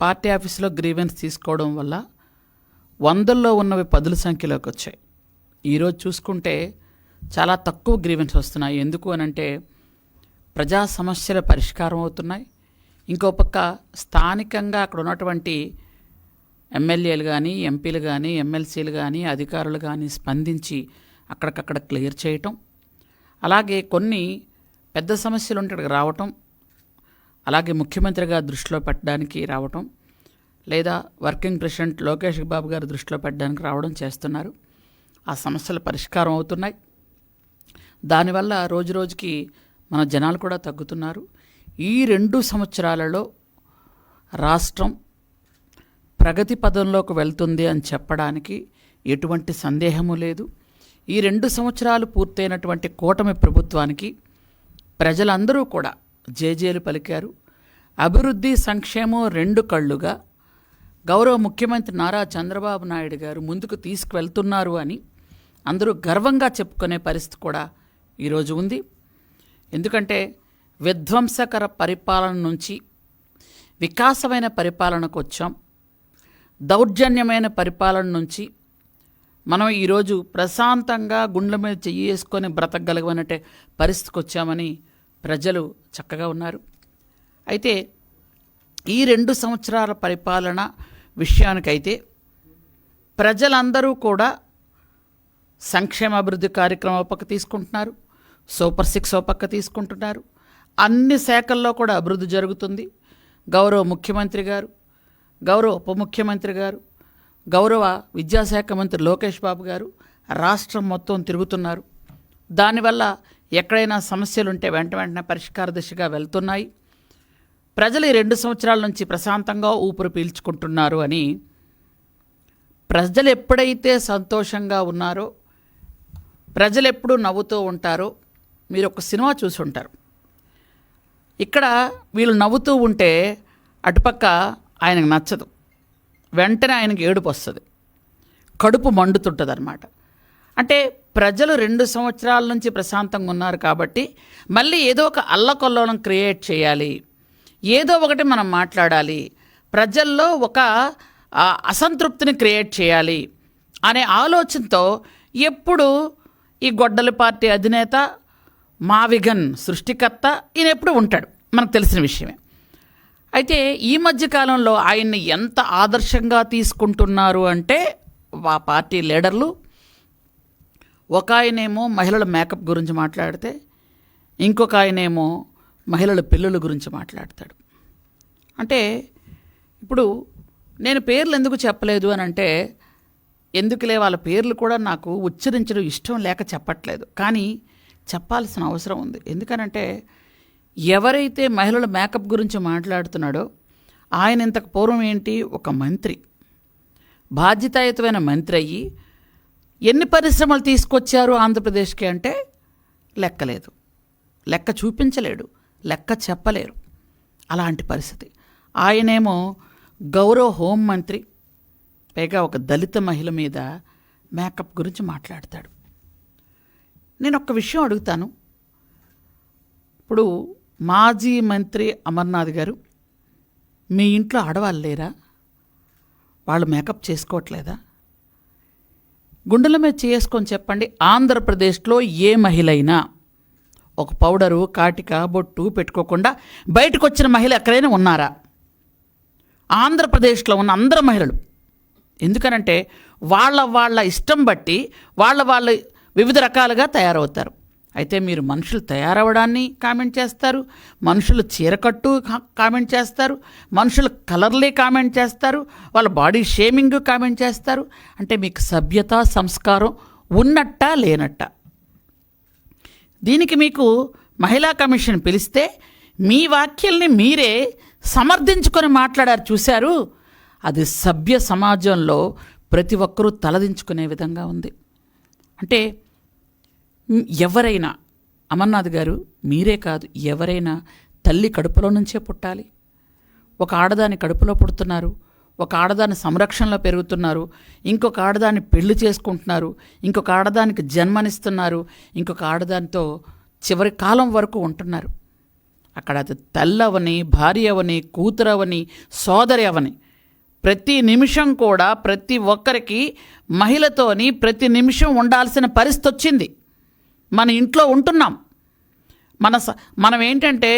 Party ఆఫీసులో grievance తీసుకోవడం వల్ల వందల్లో ఉన్నవి పదుల సంఖ్యలోకి వచ్చాయి. ఈరోజు చూసుకుంటే చాలా తక్కువ గ్రీవెన్స్ వస్తున్నాయి. ఎందుకు అనంటే ప్రజా సమస్యల పరిష్కారం అవుతున్నాయి. ఇంకో పక్క స్థానికంగా అక్కడ ఉన్నటువంటి ఎమ్మెల్యేలు కానీ, ఎంపీలు కానీ, ఎమ్మెల్సీలు కానీ, అధికారులు కానీ స్పందించి అక్కడికక్కడ క్లియర్ చేయటం, అలాగే కొన్ని పెద్ద సమస్యలు ఉంటే ఇక్కడికి రావటం, అలాగే ముఖ్యమంత్రిగా దృష్టిలో పెట్టడానికి రావటం, లేదా వర్కింగ్ ప్రెసిడెంట్ లోకేష్ బాబు గారు దృష్టిలో పెట్టడానికి రావడం చేస్తున్నారు. ఆ సమస్యలు పరిష్కారం అవుతున్నాయి. దానివల్ల రోజు రోజుకి మన జనాలు కూడా తగ్గుతున్నారు. ఈ 2 సంవత్సరాలలో రాష్ట్రం ప్రగతి పదంలోకి వెళ్తుంది అని చెప్పడానికి ఎటువంటి సందేహము లేదు. ఈ 2 సంవత్సరాలు పూర్తయినటువంటి కూటమి ప్రభుత్వానికి ప్రజలందరూ కూడా జేజేలు పలికారు. అభివృద్ధి సంక్షేమం 2 కళ్ళుగా గౌరవ ముఖ్యమంత్రి నారా చంద్రబాబు నాయుడు గారు ముందుకు తీసుకువెళ్తున్నారు అని అందరూ గర్వంగా చెప్పుకునే పరిస్థితి కూడా ఈరోజు ఉంది. ఎందుకంటే విధ్వంసకర పరిపాలన నుంచి వికాసమైన పరిపాలనకు వచ్చాం. దౌర్జన్యమైన పరిపాలన నుంచి మనం ఈరోజు ప్రశాంతంగా గుండెల మీద చెయ్యి వేసుకొని బ్రతకగలగమనే పరిస్థితికి వచ్చామని ప్రజలు చక్కగా ఉన్నారు. అయితే ఈ 2 సంవత్సరాల పరిపాలన విషయానికైతే ప్రజలందరూ కూడా సంక్షేమ అభివృద్ధి కార్యక్రమం పక్క తీసుకుంటున్నారు, సూపర్ 6 పక్క తీసుకుంటున్నారు. అన్ని శాఖల్లో కూడా అభివృద్ధి జరుగుతుంది. గౌరవ ముఖ్యమంత్రి గారు, గౌరవ ఉప ముఖ్యమంత్రి గారు, గౌరవ విద్యాశాఖ మంత్రి లోకేష్ బాబు గారు రాష్ట్రం మొత్తం తిరుగుతున్నారు. దానివల్ల ఎక్కడైనా సమస్యలుంటే వెంటనే పరిష్కార దిశగా వెళ్తున్నాయి. ప్రజలు ఈ 2 సంవత్సరాల నుంచి ప్రశాంతంగా ఊపిరి పీల్చుకుంటున్నారు అని, ప్రజలు ఎప్పుడైతే సంతోషంగా ఉన్నారో, ప్రజలు ఎప్పుడు నవ్వుతూ ఉంటారో, మీరు ఒక సినిమా చూసి ఉంటారు. ఇక్కడ వీళ్ళు నవ్వుతూ ఉంటే అటుపక్క ఆయనకు నచ్చదు, వెంటనే ఆయనకి ఏడుపు వస్తుంది, కడుపు మండుతుంటుంది అన్నమాట. అంటే ప్రజలు 2 సంవత్సరాల నుంచి ప్రశాంతంగా ఉన్నారు కాబట్టి మళ్ళీ ఏదో ఒక అల్లకొల్లోలం క్రియేట్ చేయాలి, ఏదో ఒకటి మనం మాట్లాడాలి, ప్రజల్లో ఒక అసంతృప్తిని క్రియేట్ చేయాలి అనే ఆలోచనతో ఎప్పుడు ఈ గొడ్డలి పార్టీ అధినేత మావిగన్ సృష్టికర్త ఈయన ఎప్పుడు ఉంటాడు, మనకు తెలిసిన విషయమే. అయితే ఈ మధ్యకాలంలో ఆయన్ని ఎంత ఆదర్శంగా తీసుకుంటున్నారు అంటే ఆ పార్టీ లీడర్లు, ఒక ఆయనేమో మహిళల మేకప్ గురించి మాట్లాడితే, ఇంకొక ఆయనేమో మహిళల పెళ్ళిళ్ళ గురించి మాట్లాడతాడు. అంటే ఇప్పుడు నేను పేర్లు ఎందుకు చెప్పలేదు అని అంటే, ఎందుకులే వాళ్ళ పేర్లు కూడా నాకు ఉచ్చరించడం ఇష్టం లేక చెప్పట్లేదు, కానీ చెప్పాల్సిన అవసరం ఉంది. ఎందుకనంటే ఎవరైతే మహిళల మేకప్ గురించి మాట్లాడుతున్నాడో ఆయన ఇంతకు పూర్వం ఏంటి, ఒక మంత్రి, బాధ్యతాయుతమైన మంత్రి అయ్యి ఎన్ని పరిశ్రమలు తీసుకొచ్చారు ఆంధ్రప్రదేశ్కి అంటే లెక్కలేదు, లెక్క చూపించలేడు, లెక్క చెప్పలేరు. అలాంటి పరిస్థితి. ఆయనేమో గౌరవ హోంమంత్రి, పైగా ఒక దళిత మహిళ మీద మేకప్ గురించి మాట్లాడతాడు. నేను ఒక్క విషయం అడుగుతాను. ఇప్పుడు మాజీ మంత్రి అమర్నాథ్ గారు, మీ ఇంట్లో ఆడవాళ్ళు లేరా? వాళ్ళు మేకప్ చేసుకోవట్లేదా? గుండెల మీద చేసుకొని చెప్పండి, ఆంధ్రప్రదేశ్లో ఏ మహిళ అయినా ఒక పౌడరు, కాటిక, బొట్టు పెట్టుకోకుండా బయటకు వచ్చిన మహిళ ఎక్కడైనా ఉన్నారా? ఆంధ్రప్రదేశ్లో ఉన్న అందరు మహిళలు. ఎందుకనంటే వాళ్ళ ఇష్టం బట్టి వాళ్ళు వివిధ రకాలుగా తయారవుతారు. అయితే మీరు మనుషులు తయారవడాన్ని కామెంట్ చేస్తారు, మనుషులు చీరకట్టు కామెంట్ చేస్తారు, మనుషుల కలర్లే కామెంట్ చేస్తారు, వాళ్ళ బాడీ షేమింగ్ కామెంట్ చేస్తారు. అంటే మీకు సభ్యత, సంస్కారం ఉన్నట్టా లేనట్టా? దీనికి మీకు మహిళా కమిషన్ పిలిస్తే మీ వాక్యాల్ని మీరే సమర్థించుకొని మాట్లాడారు చూశారు. అది సభ్య సమాజంలో ప్రతి ఒక్కరూ తలదించుకునే విధంగా ఉంది. అంటే ఎవరైనా, అమర్నాథ్ గారు మీరే కాదు, ఎవరైనా తల్లి కడుపులో నుంచే పుట్టాలి. ఒక ఆడదాని కడుపులో పుడుతున్నారు, ఒక ఆడదాని సంరక్షణలో పెరుగుతున్నారు, ఇంకొక ఆడదాన్ని పెళ్లి చేసుకుంటున్నారు, ఇంకొక ఆడదానికి జన్మనిస్తున్నారు, ఇంకొక ఆడదానితో చివరి కాలం వరకు ఉంటున్నారు. అక్కడ అది తల్లవని, భార్య అవని, కూతురవని, సోదరి అవని, ప్రతి నిమిషం కూడా ప్రతి ఒక్కరికి మహిళతోని ప్రతి నిమిషం ఉండాల్సిన పరిస్థితి వచ్చింది. మన ఇంట్లో ఉంటున్నాం. మనం ఏంటంటే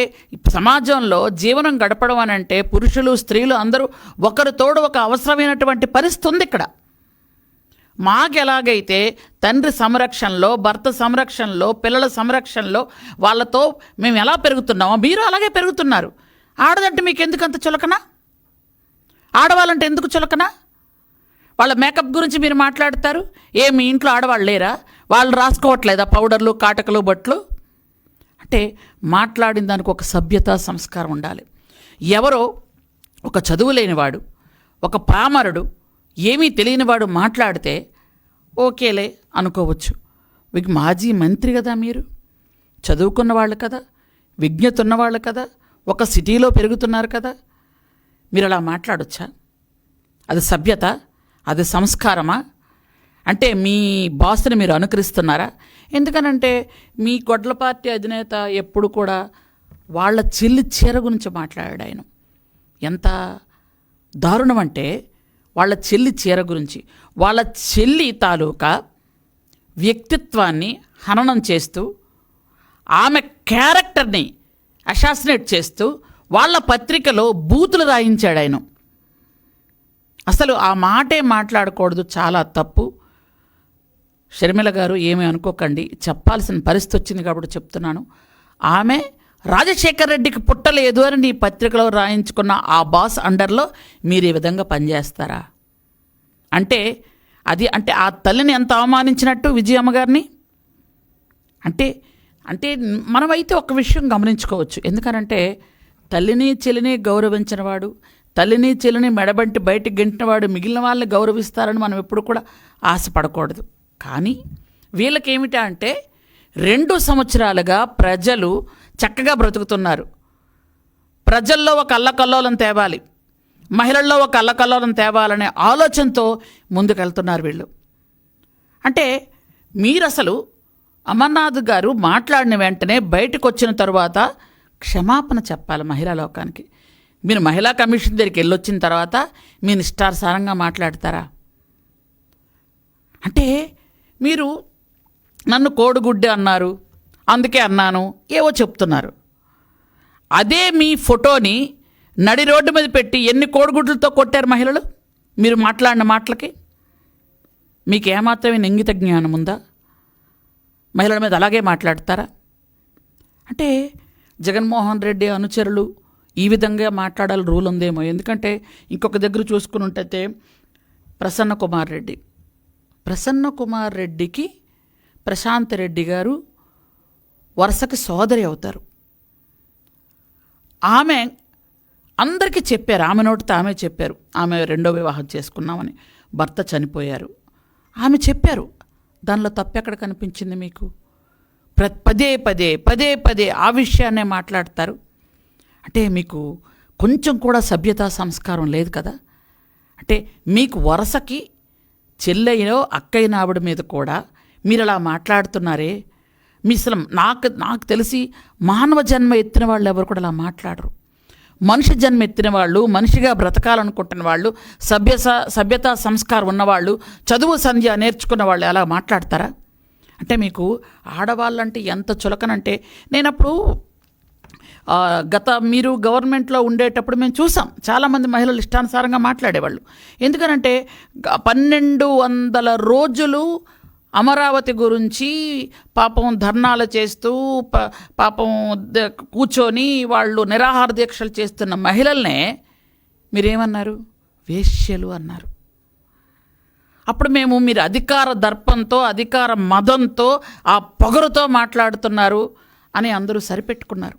సమాజంలో జీవనం గడపడం అని అంటే పురుషులు స్త్రీలు అందరూ ఒకరి తోడు ఒక అవసరమైనటువంటి పరిస్థితి ఉంది ఇక్కడ. మాకెలాగైతే తండ్రి సంరక్షణలో, భర్త సంరక్షణలో, పిల్లల సంరక్షణలో వాళ్ళతో మేము ఎలా పెరుగుతున్నామో మీరు అలాగే పెరుగుతున్నారు. ఆడదంటే మీకు ఎందుకు అంత చులకన? ఆడవాళ్ళంటే ఎందుకు చులకన? వాళ్ళ మేకప్ గురించి మీరు మాట్లాడతారు. మీ ఇంట్లో ఆడవాళ్ళు లేరా? వాళ్ళు రాసుకోవట్లేదా పౌడర్లు, కాటకలు, బట్లు? అంటే మాట్లాడిన దానికి ఒక సభ్యత, సంస్కారం ఉండాలి. ఎవరో ఒక చదువు లేనివాడు, ఒక పామరుడు, ఏమీ తెలియనివాడు మాట్లాడితే ఓకేలే అనుకోవచ్చు. మాజీ మంత్రి కదా, మీరు చదువుకున్న వాళ్ళు కదా, విజ్ఞత ఉన్నవాళ్ళు కదా, ఒక సిటీలో పెరుగుతున్నారు కదా, మీరు అలా మాట్లాడొచ్చా? అది సభ్యత? అది సంస్కారమా? అంటే మీ బాస్ని మీరు అనుకరిస్తున్నారా? ఎందుకనంటే మీ గొడ్ల పార్టీ అధినేత ఎప్పుడు కూడా వాళ్ళ చెల్లి చీర గురించి మాట్లాడాడు. ఆయన ఎంత దారుణం అంటే వాళ్ళ చెల్లి చీర గురించి, వాళ్ళ చెల్లి తాలూకా వ్యక్తిత్వాన్ని హననం చేస్తూ, ఆమె క్యారెక్టర్ని అసాసినేట్ చేస్తూ వాళ్ళ పత్రికలో బూతులు రాయించాడు ఆయన. అసలు ఆ మాటే మాట్లాడకూడదు, చాలా తప్పు. షర్మిల గారు ఏమీ అనుకోకండి, చెప్పాల్సిన పరిస్థితి వచ్చింది కాబట్టి చెప్తున్నాను. ఆమె రాజశేఖర్ రెడ్డికి పుట్టలేదు అని నీ పత్రికలో రాయించుకున్న ఆ బాస్ అండర్లో మీరు ఈ విధంగా పనిచేస్తారా? అంటే ఆ తల్లిని ఎంత అవమానించినట్టు విజయమ్మ గారిని. అంటే మనమైతే ఒక విషయం గమనించుకోవచ్చు. ఎందుకనంటే తల్లిని చెల్లిని గౌరవించినవాడు, తల్లిని చెల్లిని మెడబంటి బయటికి గెంటినవాడు మిగిలిన వాళ్ళని గౌరవిస్తారని మనం ఎప్పుడు కూడా ఆశపడకూడదు. కానీ వీళ్ళకేమిటా అంటే 2 సంవత్సరాలుగా ప్రజలు చక్కగా బ్రతుకుతున్నారు. ప్రజల్లో ఒక అల్లకల్లోలం తేవాలి, మహిళల్లో ఒక అల్లకల్లోలం తేవాలనే ఆలోచనతో ముందుకెళ్తున్నారు వీళ్ళు. అంటే మీరు అసలు అమర్నాథ్ గారు మాట్లాడిన వెంటనే బయటకు వచ్చిన తర్వాత క్షమాపణ చెప్పాలి మహిళా లోకానికి. మీరు మహిళా కమిషన్ దగ్గరికి వెళ్ళొచ్చిన తర్వాత మీ నిష్ఠానుసారంగా మాట్లాడతారా? అంటే మీరు నన్ను కోడిగుడ్డి అన్నారు, అందుకే అన్నాను, ఏవో చెప్తున్నారు. అదే మీ ఫోటోని నడి రోడ్డు మీద పెట్టి ఎన్ని కోడిగుడ్లతో కొట్టారు మహిళలు మీరు మాట్లాడిన మాటలకి? మీకు ఏమాత్రమే ఇంగిత జ్ఞానం ఉందా? మహిళల మీద అలాగే మాట్లాడతారా? అంటే జగన్మోహన్ రెడ్డి అనుచరులు ఈ విధంగా మాట్లాడాలి రూల్ ఉందేమో. ఎందుకంటే ఇంకొక దగ్గర చూసుకుని ఉంటే ప్రసన్న కుమార్ రెడ్డికి ప్రశాంత్ రెడ్డి గారు వరుసకి సోదరి అవుతారు. ఆమె అందరికీ చెప్పారు, ఆమె నోటితో ఆమె చెప్పారు, ఆమె 2వ వివాహం చేసుకున్నామని, భర్త చనిపోయారు, ఆమె చెప్పారు. దానిలో తప్పెక్కడ కనిపించింది మీకు? పదే ఆ విషయాన్నే మాట్లాడతారు. అంటే మీకు కొంచెం కూడా సభ్యతా సంస్కారం లేదు కదా. అంటే మీకు వరుసకి చెల్లెయో అక్కయ్య ఆవిడ మీద కూడా మీరు అలా మాట్లాడుతున్నారే. మీ అసలు నాకు తెలిసి మానవ జన్మ ఎత్తిన వాళ్ళు ఎవరు కూడా అలా మాట్లాడరు. మనిషి జన్మ ఎత్తిన వాళ్ళు, మనిషిగా బ్రతకాలనుకుంటున్న వాళ్ళు, సభ్యతా సంస్కారం ఉన్నవాళ్ళు, చదువు సంధ్య నేర్చుకున్న వాళ్ళు అలా మాట్లాడతారా? అంటే మీకు ఆడవాళ్ళంటే ఎంత చులకనంటే, నేనప్పుడు మీరు గవర్నమెంట్లో ఉండేటప్పుడు మేము చూసాం, చాలామంది మహిళలు ఇష్టానుసారంగా మాట్లాడేవాళ్ళు. ఎందుకనంటే 1200 రోజులు అమరావతి గురించి పాపం ధర్నాలు చేస్తూ పాపం కూర్చొని వాళ్ళు నిరాహార దీక్షలు చేస్తున్న మహిళల్నే మీరేమన్నారు? వేశ్యలు అన్నారు. అప్పుడు మీరు అధికార దర్పంతో, అధికార మదంతో, ఆ పొగరుతో మాట్లాడుతున్నారు అని అందరూ సరిపెట్టుకున్నారు.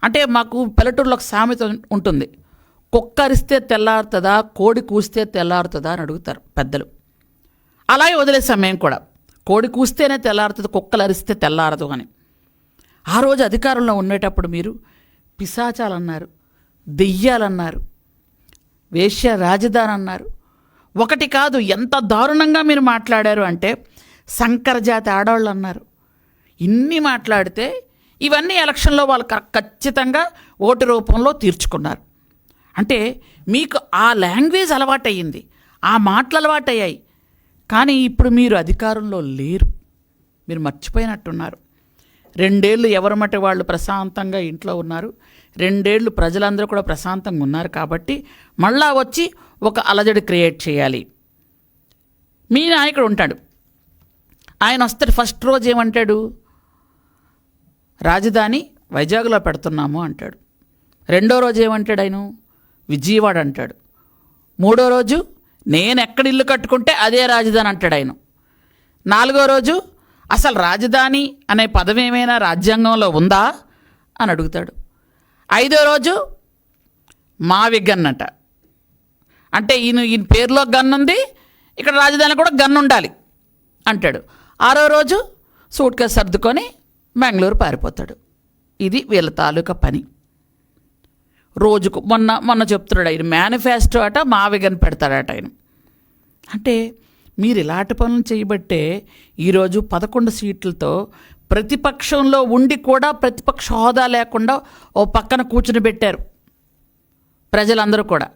అంటే మాకు పల్లెటూరులో ఒక సామెత ఉంటుంది, కుక్క అరిస్తే తెల్లారుతుందా, కోడి కూస్తే తెల్లారుతుందా అని అడుగుతారు పెద్దలు. అలాగే వదిలేసాం మేము కూడా, కోడి కూస్తేనే తెల్లారుతుంది, కుక్కలు అరిస్తే తెల్లారదు అని. ఆ రోజు అధికారంలో ఉండేటప్పుడు మీరు పిశాచాలన్నారు, దెయ్యాలన్నారు, వేశ్య రాజధాని అన్నారు. ఒకటి కాదు, ఎంత దారుణంగా మీరు మాట్లాడారు అంటే సంకరజాతి ఆడవాళ్ళు అన్నారు. ఇన్ని మాట్లాడితే ఇవన్నీ ఎలక్షన్లో వాళ్ళు ఖచ్చితంగా ఓటు రూపంలో తీర్చుకున్నారు. అంటే మీకు ఆ లాంగ్వేజ్ అలవాటయ్యింది, ఆ మాటలు అలవాటయ్యాయి. కానీ ఇప్పుడు మీరు అధికారంలో లేరు, మీరు మర్చిపోయినట్టున్నారు. 2 ఏళ్ళు ఎవరి మట్టి వాళ్ళు ప్రశాంతంగా ఇంట్లో ఉన్నారు, 2 ఏళ్ళు ప్రజలందరూ కూడా ప్రశాంతంగా ఉన్నారు. కాబట్టి మళ్ళా వచ్చి ఒక అలజడి క్రియేట్ చేయాలి. మీ నాయకుడు ఉంటాడు, ఆయన వస్తాడు, ఫస్ట్ రోజు ఏమంటాడు, రాజధాని వైజాగ్లో పెడుతున్నాము అంటాడు. 2వ రోజు ఏమంటాడు, ఆయన విజయవాడ అంటాడు. 3వ రోజు నేను ఎక్కడ ఇల్లు కట్టుకుంటే అదే రాజధాని అంటాడు ఆయన. 4వ రోజు అసలు రాజధాని అనే పదం ఏమైనా రాజ్యాంగంలో ఉందా అని అడుగుతాడు. 5వ రోజు మావి గన్నట, అంటే ఈయన పేరులో గన్ను ఉంది, ఇక్కడ రాజధాని కూడా గన్ను ఉండాలి అంటాడు. 6వ రోజు సూట్ కేసు సర్దుకొని బెంగళూరు పారిపోతాడు. ఇది వీళ్ళ తాలూకా పని. రోజుకు మొన్న చెప్తున్నాడు ఆయన మేనిఫెస్టో అట మావిగన్ పెడతాడట ఆయన. అంటే మీరు ఇలాంటి పనులు చేయబట్టే ఈరోజు 11 సీట్లతో ప్రతిపక్షంలో ఉండి కూడా ప్రతిపక్ష హోదా లేకుండా ఓ పక్కన కూర్చుని పెట్టారు ప్రజలందరూ కూడా.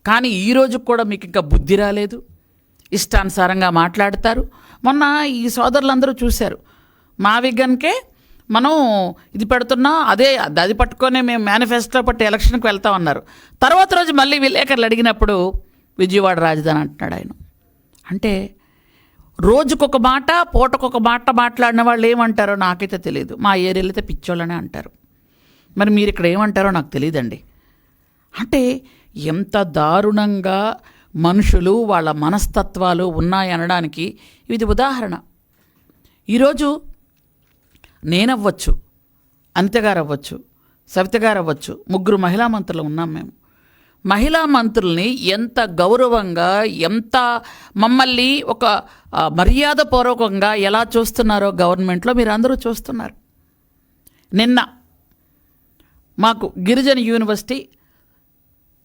కానీ ఈరోజు కూడా మీకు ఇంకా బుద్ధి రాలేదు, ఇష్టానుసారంగా మాట్లాడతారు. మొన్న ఈ సోదరులందరూ చూశారు, మావిగన్కే మనం ఇది పెడుతున్నాం, అది పట్టుకొనే మేము మేనిఫెస్టో పట్టి ఎలక్షన్కి వెళ్తామన్నారు. తర్వాత రోజు మళ్ళీ విలేకరులు అడిగినప్పుడు విజయవాడ రాజధాని అంటున్నాడు ఆయన. అంటే రోజుకొక మాట పూటకొక మాట మాట్లాడిన వాళ్ళు ఏమంటారో నాకైతే తెలియదు. మా ఏరియాలో అయితే పిచ్చోళ్ళనే అంటారు. మరి మీరు ఇక్కడ ఏమంటారో నాకు తెలియదండి. అంటే ఎంత దారుణంగా మనుషులు వాళ్ళ మనస్తత్వాలు ఉన్నాయనడానికి ఇది ఉదాహరణ. ఈరోజు నేనవ్వచ్చు, అనిత గారు అవ్వచ్చు, సవిత గారు అవ్వచ్చు, 3 మహిళా మంత్రులు ఉన్నాం మేము. మహిళా మంత్రుల్ని ఎంత గౌరవంగా, ఎంత మమ్మల్ని ఒక మర్యాదపూర్వకంగా ఎలా చూస్తున్నారో గవర్నమెంట్లో మీరు అందరూ చూస్తున్నారు. నిన్న మాకు గిరిజన యూనివర్సిటీ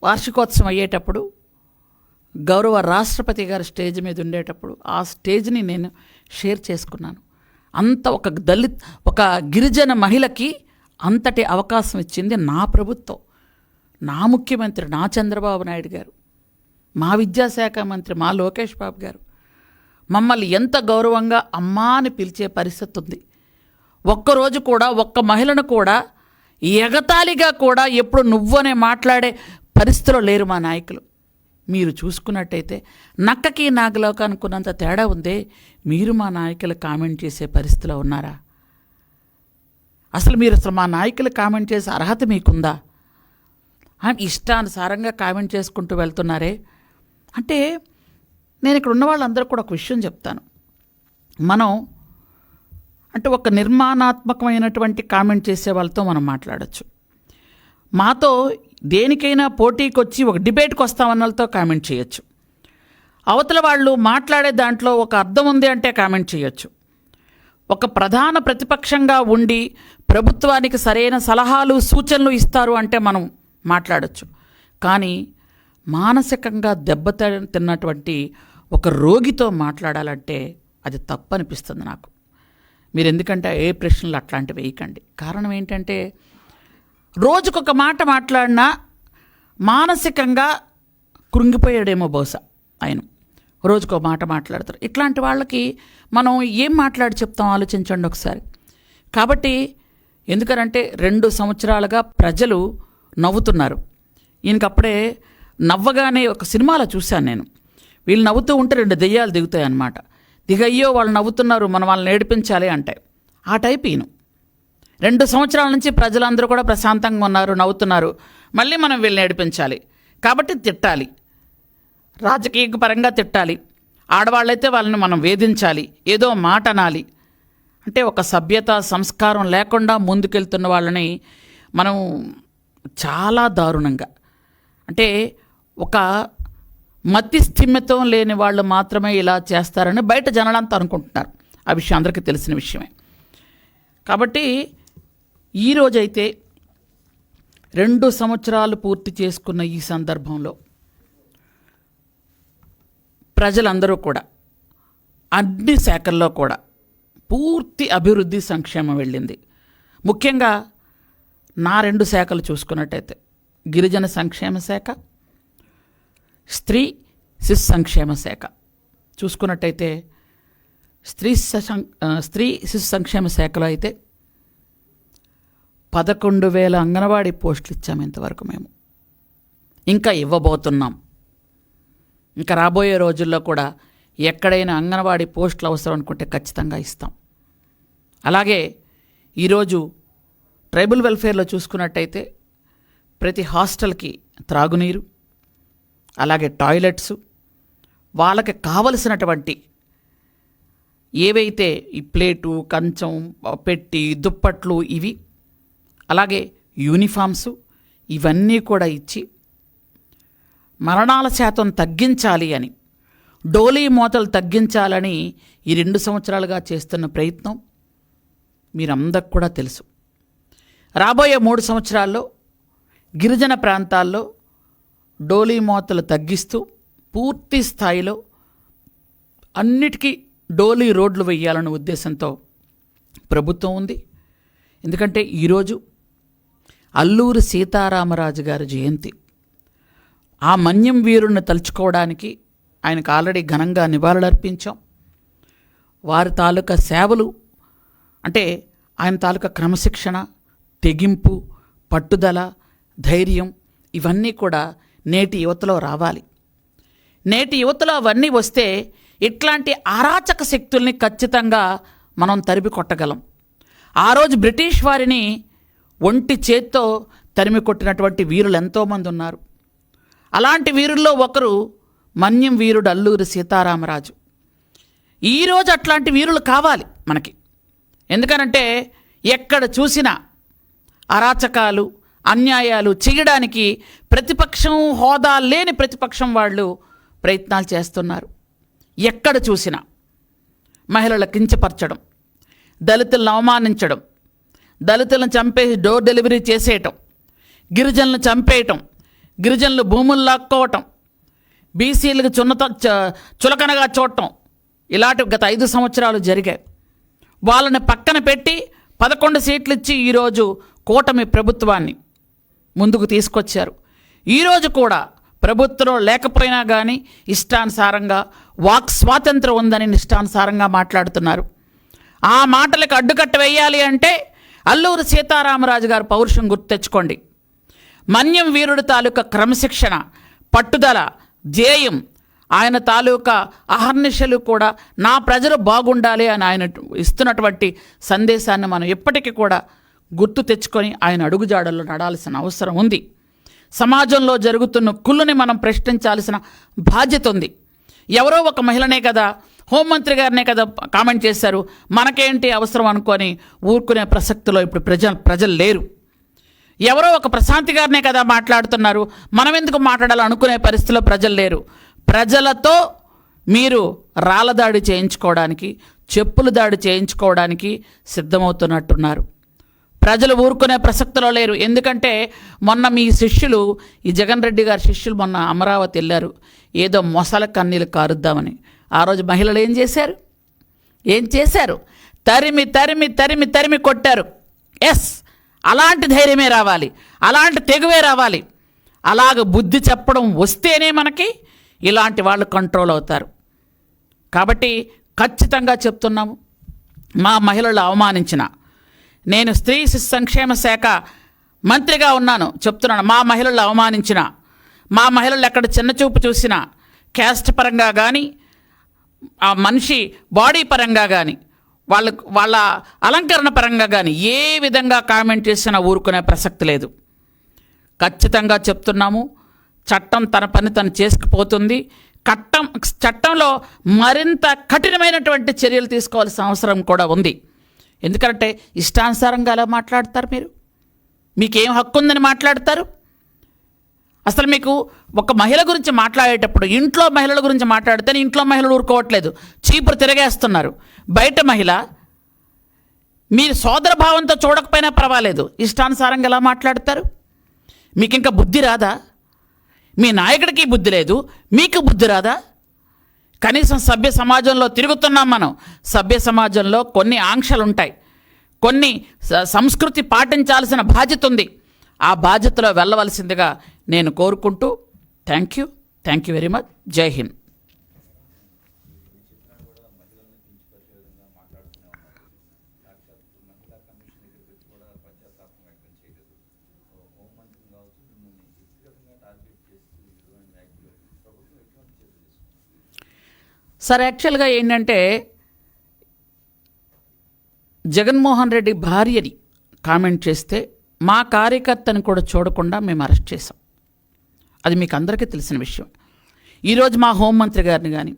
వార్షికోత్సవం అయ్యేటప్పుడు గౌరవ రాష్ట్రపతి గారు స్టేజ్ మీద ఉండేటప్పుడు ఆ స్టేజ్ని నేను షేర్ చేసుకున్నాను. అంత ఒక గిరిజన మహిళకి అంతటి అవకాశం ఇచ్చింది నా ప్రభుత్వం, నా ముఖ్యమంత్రి నా చంద్రబాబు నాయుడు గారు, మా విద్యాశాఖ మంత్రి మా లోకేష్ బాబు గారు మమ్మల్ని ఎంత గౌరవంగా అమ్మా అని పిలిచే పరిస్థితి ఉంది. ఒక్కరోజు కూడా ఒక్క మహిళను కూడా ఎగతాళిగా కూడా ఎప్పుడు నువ్వనే మాట్లాడే పరిస్థితిలో లేరు మా నాయకులు. మీరు చూసుకున్నట్టయితే నక్కకి నాగలోకి అనుకున్నంత తేడా ఉందే. మీరు మా నాయకులు కామెంట్ చేసే పరిస్థితిలో ఉన్నారా? అసలు మా నాయకులు కామెంట్ చేసే అర్హత మీకుందా? ఇష్టానుసారంగా కామెంట్ చేసుకుంటూ వెళ్తున్నారే. అంటే నేను ఇక్కడ ఉన్న వాళ్ళందరూ కూడా ఒక విషయం చెప్తాను. మనం అంటే ఒక నిర్మాణాత్మకమైనటువంటి కామెంట్ చేసే వాళ్ళతో మనం మాట్లాడచ్చు. మాతో దేనికైనా పోటీకి వచ్చి ఒక డిబేట్కి వస్తామన్న వాళ్ళతో కామెంట్ చేయొచ్చు. అవతల వాళ్ళు మాట్లాడే దాంట్లో ఒక అర్థం ఉంది అంటే కామెంట్ చేయొచ్చు. ఒక ప్రధాన ప్రతిపక్షంగా ఉండి ప్రభుత్వానికి సరైన సలహాలు సూచనలు ఇస్తారు అంటే మనం మాట్లాడచ్చు. కానీ మానసికంగా తిన్నటువంటి ఒక రోగితో మాట్లాడాలంటే అది తప్పు అనిపిస్తుంది నాకు. మీరు ఎందుకంటే ఏ ప్రశ్నలు అట్లాంటివి వేయకండి. కారణం ఏంటంటే రోజుకొక మాట మాట్లాడినా మానసికంగా కృంగిపోయాడేమో బహుశా ఆయన. రోజుకో మాట మాట్లాడతారు. ఇట్లాంటి వాళ్ళకి మనం ఏం మాట్లాడి చెప్తాం ఆలోచించండి ఒకసారి. కాబట్టి ఎందుకనంటే 2 సంవత్సరాలుగా ప్రజలు నవ్వుతున్నారు. ఈయనకప్పుడే నవ్వగానే ఒక సినిమాలో చూశాను నేను. వీళ్ళు నవ్వుతూ ఉంటే 2 దెయ్యాలు దిగుతాయి అన్నమాట. దిగయ్యో వాళ్ళు నవ్వుతున్నారు, మనం వాళ్ళని ఏడిపించాలి అంటే ఆ టైప్ ఈయన. 2 సంవత్సరాల నుంచి ప్రజలందరూ కూడా ప్రశాంతంగా ఉన్నారు, నవ్వుతున్నారు. మళ్ళీ మనం వీళ్ళని ఏడిపించాలి కాబట్టి తిట్టాలి, రాజకీయ పరంగా తిట్టాలి. ఆడవాళ్ళైతే వాళ్ళని మనం వేధించాలి, ఏదో మాట అనాలి. అంటే ఒక సభ్యత సంస్కారం లేకుండా ముందుకెళ్తున్న వాళ్ళని మనం చాలా దారుణంగా, అంటే ఒక మతి స్థిమితం లేని వాళ్ళు మాత్రమే ఇలా చేస్తారని బయట జనాలంతా అనుకుంటున్నారు. ఆ విషయం అందరికీ తెలిసిన విషయమే. కాబట్టి ఈరోజైతే 2 సంవత్సరాలు పూర్తి చేసుకున్న ఈ సందర్భంలో ప్రజలందరూ కూడా అన్ని శాఖల్లో కూడా పూర్తి అభివృద్ధి సంక్షేమం వెళ్ళింది. ముఖ్యంగా నా 2 శాఖలు చూసుకున్నట్టయితే గిరిజన సంక్షేమ శాఖ, స్త్రీ శిశు సంక్షేమ శాఖ చూసుకున్నట్టయితే స్త్రీ శిశు సంక్షేమ శాఖలో అయితే 11,000 అంగన్వాడీ పోస్టులు ఇచ్చాము ఇంతవరకు మేము. ఇంకా ఇవ్వబోతున్నాం. ఇంకా రాబోయే రోజుల్లో కూడా ఎక్కడైనా అంగన్వాడీ పోస్టులు అవసరం అనుకుంటే ఖచ్చితంగా ఇస్తాం. అలాగే ఈరోజు ట్రైబల్ వెల్ఫేర్లో చూసుకున్నట్టయితే ప్రతి హాస్టల్కి త్రాగునీరు, అలాగే టాయిలెట్స్, వాళ్ళకి కావలసినటువంటి ఏవైతే ఈ ప్లేటు, కంచం, పెట్టి, దుప్పట్లు ఇవి, అలాగే యూనిఫామ్స్ ఇవన్నీ కూడా ఇచ్చి మరణాల శాతం తగ్గించాలి అని, డోలీ మోతలు తగ్గించాలని ఈ 2 సంవత్సరాలుగా చేస్తున్న ప్రయత్నం మీరందరికి కూడా తెలుసు. రాబోయే 3 సంవత్సరాల్లో గిరిజన ప్రాంతాల్లో డోలీ మోతలు తగ్గిస్తూ పూర్తి స్థాయిలో అన్నిటికీ డోలీ రోడ్లు వేయాలనే ఉద్దేశంతో ప్రభుత్వం ఉంది. ఎందుకంటే ఈరోజు అల్లూరి సీతారామరాజు గారి జయంతి. ఆ మన్యం వీరుణ్ణి తలుచుకోవడానికి ఆయనకు ఆల్రెడీ ఘనంగా నివాళులర్పించాం. వారి తాలూకా సేవలు అంటే ఆయన తాలూకా క్రమశిక్షణ, తెగింపు, పట్టుదల, ధైర్యం ఇవన్నీ కూడా నేటి యువతలో రావాలి. నేటి యువతలో అవన్నీ వస్తే ఇట్లాంటి అరాచక శక్తుల్ని ఖచ్చితంగా మనం తరిమి కొట్టగలం. ఆ రోజు బ్రిటిష్ వారిని ఒంటి చేత్తో తరిమి కొట్టినటువంటి వీరులు ఎంతోమంది ఉన్నారు. అలాంటి వీరుల్లో ఒకరు మన్యం వీరుడు అల్లూరి సీతారామరాజు. ఈరోజు అట్లాంటి వీరులు కావాలి మనకి. ఎందుకనంటే ఎక్కడ చూసినా అరాచకాలు, అన్యాయాలు చేయడానికి ప్రతిపక్షం, హోదా లేని ప్రతిపక్షం వాళ్ళు ప్రయత్నాలు చేస్తున్నారు. ఎక్కడ చూసినా మహిళలను కించపరచడం, దళితులను అవమానించడం, దళితులను చంపేసి డోర్ డెలివరీ చేసేయటం, గిరిజనులను చంపేయటం, గిరిజనులు భూములు లాక్కోవటం, బీసీలకు చులకనగా చూడటం ఇలాంటివి గత 5 సంవత్సరాలు జరిగాయి. వాళ్ళని పక్కన పెట్టి 11 సీట్లు ఇచ్చి ఈరోజు కూటమి ప్రభుత్వాన్ని ముందుకు తీసుకొచ్చారు. ఈరోజు కూడా ప్రభుత్వం లేకపోయినా కానీ ఇష్టానుసారంగా వాక్ స్వాతంత్రం ఉందని ఇష్టానుసారంగా మాట్లాడుతున్నారు. ఆ మాటలకు అడ్డుకట్ట వేయాలి అంటే అల్లూరి సీతారామరాజు గారు పౌరుషం గుర్తు తెచ్చుకోండి. మన్యం వీరుడి తాలూకా క్రమశిక్షణ, పట్టుదల, ధ్యేయం, ఆయన తాలూకా అహర్నిశలు కూడా నా ప్రజలు బాగుండాలి అని ఆయన ఇస్తున్నటువంటి సందేశాన్ని మనం ఎప్పటికీ కూడా గుర్తు తెచ్చుకొని ఆయన అడుగుజాడల్లో నడాల్సిన అవసరం ఉంది. సమాజంలో జరుగుతున్న కుళ్ళుని మనం ప్రశ్నించాల్సిన బాధ్యత ఉంది. ఎవరో ఒక మహిళనే కదా, హోంమంత్రి గారినే కదా కామెంట్ చేశారు, మనకేంటి అవసరం అనుకొని ఊరుకునే ప్రసక్తిలో ఇప్పుడు ప్రజలు లేరు. ఎవరో ఒక ప్రశాంతి గారినే కదా మాట్లాడుతున్నారు, మనం ఎందుకు మాట్లాడాలి అనుకునే పరిస్థితిలో ప్రజలు లేరు. ప్రజలతో మీరు రాళ్ళ దాడి చేయించుకోవడానికి, చెప్పుల దాడి చేయించుకోవడానికి సిద్ధమవుతున్నట్టున్నారు. ప్రజలు ఊరుకునే ప్రసక్తిలో లేరు. ఎందుకంటే మొన్న మీ శిష్యులు, ఈ జగన్ రెడ్డి గారి శిష్యులు మొన్న అమరావతి వెళ్ళారు, ఏదో మొసల కన్నీళ్ళు కారుద్దామని. ఆ రోజు మహిళలు ఏం చేశారు? తరిమి తరిమి తరిమి తరిమి కొట్టారు. ఎస్, అలాంటి ధైర్యమే రావాలి, అలాంటి తెగువే రావాలి. అలాగ బుద్ధి చెప్పడం వస్తేనే మనకి ఇలాంటి వాళ్ళు కంట్రోల్ అవుతారు. కాబట్టి ఖచ్చితంగా చెప్తున్నాము, మా మహిళలు అవమానించిన, నేను స్త్రీ శిశు సంక్షేమ శాఖ మంత్రిగా ఉన్నాను చెప్తున్నాను, మా మహిళలు అవమానించిన, మా మహిళలు ఎక్కడ చిన్నచూపు చూసినా, క్యాస్ట్ పరంగా కానీ, ఆ మనిషి బాడీ పరంగా కానీ, వాళ్ళ అలంకరణ పరంగా కానీ ఏ విధంగా కామెంట్ చేసినా ఊరుకునే ప్రసక్తి లేదు. ఖచ్చితంగా చెప్తున్నాము, చట్టం తన పని తను చేసుకుపోతుంది. చట్టంలో మరింత కఠినమైనటువంటి చర్యలు తీసుకోవాల్సిన అవసరం కూడా ఉంది. ఎందుకంటే ఇష్టానుసారంగా ఎలా మాట్లాడతారు మీరు? మీకేం హక్కు ఉందని మాట్లాడతారు? అసలు మీకు ఒక మహిళ గురించి మాట్లాడేటప్పుడు, ఇంట్లో మహిళల గురించి మాట్లాడితే ఇంట్లో మహిళలు ఊరుకోవట్లేదు, చీపురు తిరగేస్తున్నారు. బయట మహిళ మీరు సోదర భావంతో చూడకపోయినా పర్వాలేదు, ఇష్టానుసారంగా ఎలా మాట్లాడతారు? మీకు ఇంకా బుద్ధి రాదా? మీ నాయకుడికి బుద్ధి లేదు, మీకు బుద్ధి రాదా? కనీసం సభ్య సమాజంలో తిరుగుతున్నాం మనం. సభ్య సమాజంలో కొన్ని ఆంక్షలు ఉంటాయి, కొన్ని సంస్కృతి పాటించాల్సిన బాధ్యత ఉంది. ఆ బాధ్యతలో వెళ్ళవలసిందిగా నేను కోరుకుంటూ థ్యాంక్ యూ వెరీ మచ్. జై హింద్. సార్, యాక్చువల్గా ఏంటంటే జగన్మోహన్ రెడ్డి భార్యని కామెంట్ చేస్తే మా కార్యకర్తని కూడా చూడకుండా మేము అరెస్ట్ చేసాం. అది మీకు అందరికీ తెలిసిన విషయం. ఈరోజు మా హోంమంత్రి గారిని కానీ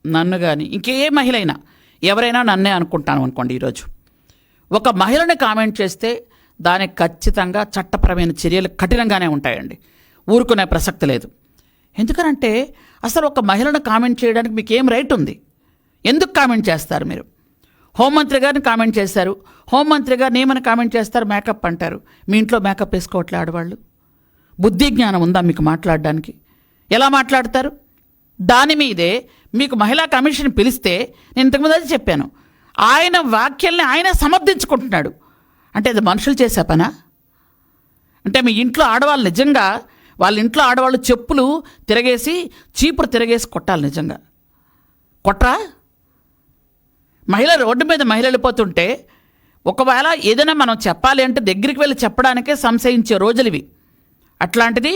నన్ను కానీ ఇంకే మహిళ అయినా ఎవరైనా నన్నే అనుకుంటాను అనుకోండి, ఈరోజు ఒక మహిళని కామెంట్ చేస్తే దానికి ఖచ్చితంగా చట్టపరమైన చర్యలు కఠినంగానే ఉంటాయండి. ఊరుకునే ప్రసక్తి లేదు. ఎందుకనంటే అసలు ఒక మహిళను కామెంట్ చేయడానికి మీకు ఏం రైట్ ఉంది? ఎందుకు కామెంట్ చేస్తారు మీరు? హోంమంత్రి గారిని కామెంట్ చేశారు, హోంమంత్రి గారిని ఏమని కామెంట్ చేస్తారు? మేకప్ అంటారు. మీ ఇంట్లో మేకప్ వేసుకోవట్లే ఆడవాళ్ళు? బుద్ధి జ్ఞానం ఉందా మీకు మాట్లాడడానికి? ఎలా మాట్లాడతారు? దాని మీదే మీకు మహిళా కమిషన్ పిలిస్తే నేను ఇంతకుముందు అది చెప్పాను, ఆయన వ్యాఖ్యల్ని ఆయన సమర్థించుకుంటున్నాడు. అంటే అది మనుషులు చేసే పనా? అంటే మీ ఇంట్లో ఆడవాళ్ళు నిజంగా వాళ్ళ ఇంట్లో ఆడవాళ్ళు చెప్పులు తిరగేసి చీపురు తిరగేసి కొట్టాలి, నిజంగా కొట్రా? మహిళ రోడ్డు మీద మహిళ వెళ్ళిపోతుంటే ఒకవేళ ఏదైనా మనం చెప్పాలి అంటే దగ్గరికి వెళ్ళి చెప్పడానికే సంశయించే రోజులు ఇవి. అట్లాంటిది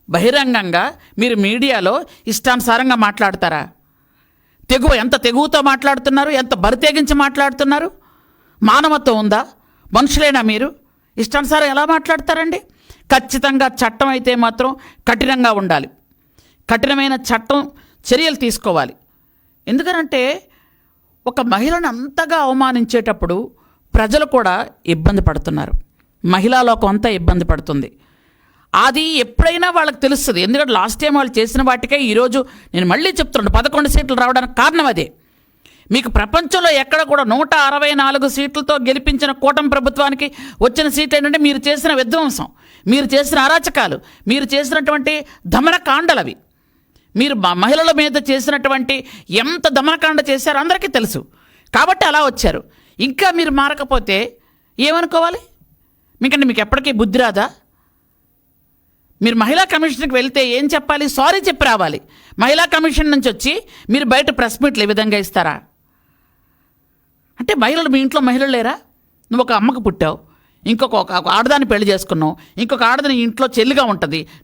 బహిరంగంగా మీరు మీడియాలో ఇష్టానుసారంగా మాట్లాడతారా? ఎంత తెగువతో మాట్లాడుతున్నారు, ఎంత బరితెగించి మాట్లాడుతున్నారు? మానవత్వం ఉందా? మనుషులేనా మీరు? ఇష్టానుసారం ఎలా మాట్లాడతారండి? ఖచ్చితంగా చట్టం అయితే మాత్రం కఠినంగా ఉండాలి. కఠినమైన చట్టం చర్యలు తీసుకోవాలి. ఎందుకనంటే ఒక మహిళను అంతగా అవమానించేటప్పుడు ప్రజలు కూడా ఇబ్బంది పడుతున్నారు. మహిళా లోకం అంతా ఇబ్బంది పడుతుంది. అది ఎప్పుడైనా వాళ్ళకి తెలుస్తుంది. ఎందుకంటే లాస్ట్ టైం వాళ్ళు చేసిన వాటికే ఈరోజు నేను మళ్ళీ చెప్తున్నాను 11 సీట్లు రావడానికి కారణం అదే. మీకు ప్రపంచంలో ఎక్కడ కూడా 164 సీట్లతో గెలిపించిన కూటమి ప్రభుత్వానికి వచ్చిన సీట్లు ఏంటంటే మీరు చేసిన విధ్వంసం, మీరు చేసిన అరాచకాలు, మీరు చేసినటువంటి దమనకాండలవి. మీరు మహిళల మీద చేసినటువంటి ఎంత దమనకాండ చేశారో అందరికీ తెలుసు. కాబట్టి అలా వచ్చారు. ఇంకా మీరు మారకపోతే ఏమనుకోవాలి? మీకు ఎప్పటికీ బుద్ధి రాదా? మీరు మహిళా కమిషన్కి వెళ్తే ఏం చెప్పాలి? సారీ చెప్పి రావాలి. మహిళా కమిషన్ నుంచి వచ్చి మీరు బయట ప్రెస్ మీట్లు ఏ విధంగా ఇస్తారా? అంటే మహిళలు, మీ ఇంట్లో మహిళలు లేరా? నువ్వు ఒక అమ్మకు పుట్టావు, ఇంకొక ఆడదాన్ని పెళ్లి చేసుకున్నావు, ఇంకొక ఆడదాని ఇంట్లో చెల్లిగా ఉంటుంది.